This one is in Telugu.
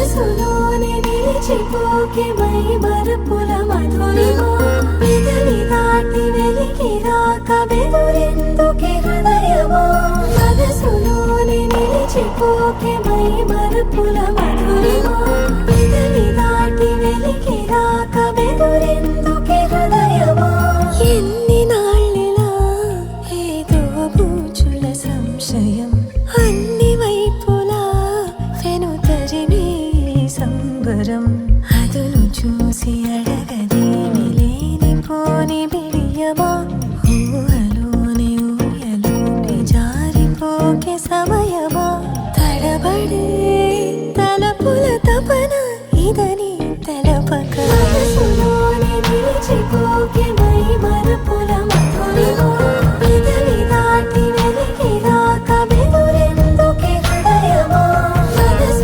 మనసులోనే నిలిచిపోకే మై మరపుల మధురిమా పెదవి దాటి వెలికి రాక బెదురెందుకే హృదయమా మనసులోనే నిలిచిపోకే మై మరపుల మధురిమా పెదవి దాటి వెలికి రాక బెదురెందుకే హృదయమా ఎన్ని నాళ్ళిలా ఏదో బూచుల సంశయం అన్ని వైపులా వెను తరిమే సంబరం అదును చూసి